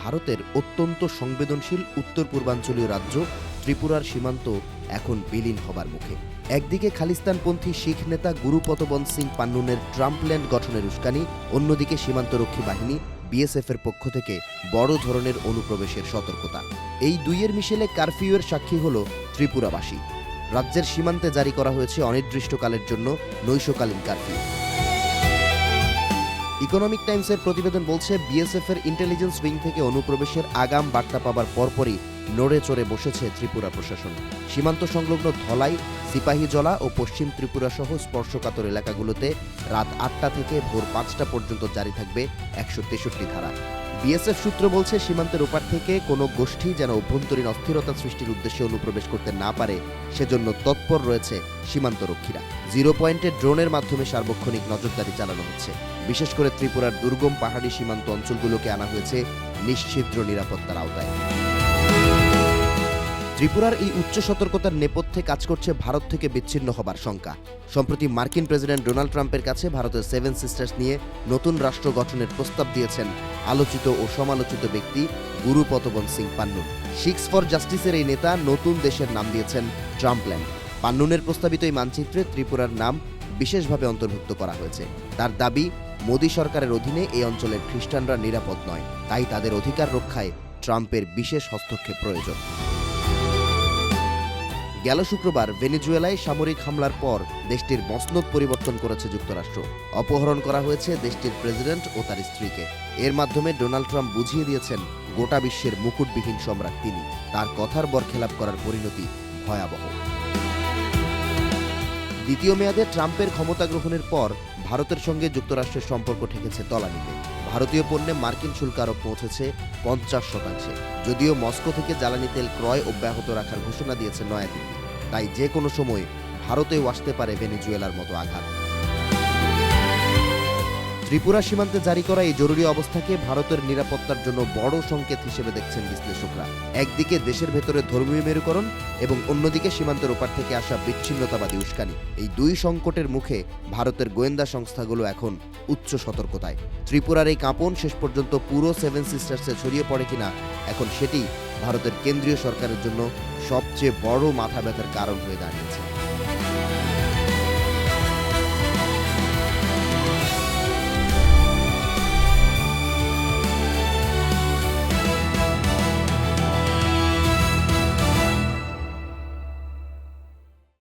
ভারতের অত্যন্ত সংবেদনশীল উত্তর পূর্বাঞ্চলীয় রাজ্য ত্রিপুরার সীমান্ত এখন বিলীন হবার মুখে। একদিকে খালিস্তানপন্থী শিখ নেতা গুরুপতবন্ত সিং পান্নুনের ট্রাম্পল্যান্ড গঠনের উস্কানি, অন্যদিকে সীমান্তরক্ষী বাহিনী বিএসএফের পক্ষ থেকে বড় ধরনের অনুপ্রবেশের সতর্কতা। এই দুইয়ের মিশেলে কারফিউয়ের সাক্ষী হল ত্রিপুরাবাসী। রাজ্যের সীমান্তে জারি করা হয়েছে অনির্দিষ্টকালের জন্য নৈশকালীন কারফিউ। ইকোনমিক টাইমসের প্রতিবেদন বলছে, বিএসএফের ইন্টেলিজেন্স উইং থেকে অনুপ্রবেশের আগাম বার্তা পাবার পরপরই নড়ে চড়ে বসেছে ত্রিপুরা প্রশাসন। সীমান্ত সংলগ্ন ধলাই, সিপাহীজলা ও পশ্চিম ত্রিপুরা সহ স্পর্শকাতর এলাকাগুলোতে রাত ৮টা থেকে ভোর ৫টা পর্যন্ত জারি থাকবে ১৬৩ ধারা। বিএসএফ সূত্র বলছে, সীমান্তের ওপার থেকে কোনো গোষ্ঠী যেন অভ্যন্তরীণ অস্থিরতা সৃষ্টির উদ্দেশ্যে অনুপ্রবেশ করতে না পারে, সেজন্য তৎপর রয়েছে সীমান্তরক্ষীরা। জিরো পয়েন্টে ড্রোনের মাধ্যমে সার্বক্ষণিক নজরদারি চালানো হচ্ছে। বিশেষ করে ত্রিপুরার দুর্গম পাহাড়ি সীমান্ত অঞ্চলগুলোকে আনা হয়েছে নিশ্ছিদ্র নিরাপত্তার আওতায়। ত্রিপুরার এই উচ্চ সতর্কতার নেপথ্যে কাজ করছে ভারত থেকে বিচ্ছিন্ন হবার শঙ্কা। সম্প্রতি মার্কিন প্রেসিডেন্ট ডোনাল্ড ট্রাম্পের কাছে ভারতের সেভেন সিস্টার্স নিয়ে নতুন রাষ্ট্র গঠনের প্রস্তাব দিয়েছেন আলোচিত ও সমালোচিত ব্যক্তি গুরুপতবন্ত সিং পান্নুন। শিখস ফর জাস্টিসের এই নেতা নতুন দেশের নাম দিয়েছেন ট্রাম্পল্যান্ড। পান্নুনের প্রস্তাবিত এই মানচিত্রে ত্রিপুরার নাম বিশেষভাবে অন্তর্ভুক্ত করা হয়েছে। তার দাবি, মোদী সরকারের অধীনে এই অঞ্চলের খ্রিস্টানরা নিরাপদ নয়, তাই তাদের অধিকার রক্ষায় ট্রাম্পের বিশেষ হস্তক্ষেপ প্রয়োজন। গেল শুক্রবার ভেনেজুয়েলায় সামরিক হামলার পর দেশটির মসনদ পরিবর্তন করেছে যুক্তরাষ্ট্র। অপহরণ করা হয়েছে দেশটির প্রেসিডেন্ট ও তার স্ত্রীকে। এর মাধ্যমে ডোনাল্ড ট্রাম্প বুঝিয়ে দিয়েছেন, গোটা বিশ্বের মুকুটবিহীন সম্রাট তিনি। তার কথার বরখেলাপ করার পরিণতি ভয়াবহ। দ্বিতীয় মেয়াদে ট্রাম্পের ক্ষমতা গ্রহণের পর ভারতের সঙ্গে যুক্তরাষ্ট্রের সম্পর্ক ঠেকেছে তলানিতে। ভারতীয় পণ্যে মার্কিন শুল্ক আরোপ পৌঁছেছে ৫০%। যদিও মস্কো থেকে জ্বালানি তেল ক্রয় অব্যাহত রাখার ঘোষণা দিয়েছে নয়াদিল্লি। তাই যে কোনো সময় ভারতেও আসতে পারে ভেনেজুয়েলার মতো আঘাত। ত্রিপুরা সীমান্তে জারি করা এই জরুরি অবস্থাকে ভারতের নিরাপত্তার জন্য বড় সংকেত হিসেবে দেখছেন বিশ্লেষকরা। একদিকে দেশের ভেতরে ধর্মীয় মেরুকরণ এবং অন্যদিকে সীমান্তের ওপার থেকে আসা বিচ্ছিন্নতাবাদী উস্কানি। এই দুই সংকটের মুখে ভারতের গোয়েন্দা সংস্থাগুলো এখন উচ্চ সতর্কতায়। ত্রিপুরার এই কাঁপন শেষ পর্যন্ত পুরো সেভেন সিস্টার্সে ছড়িয়ে পড়ে কিনা, এখন সেটি ভারতের কেন্দ্রীয় সরকারের জন্য সবচেয়ে বড় মাথা ব্যথার কারণ হয়ে দাঁড়িয়েছে।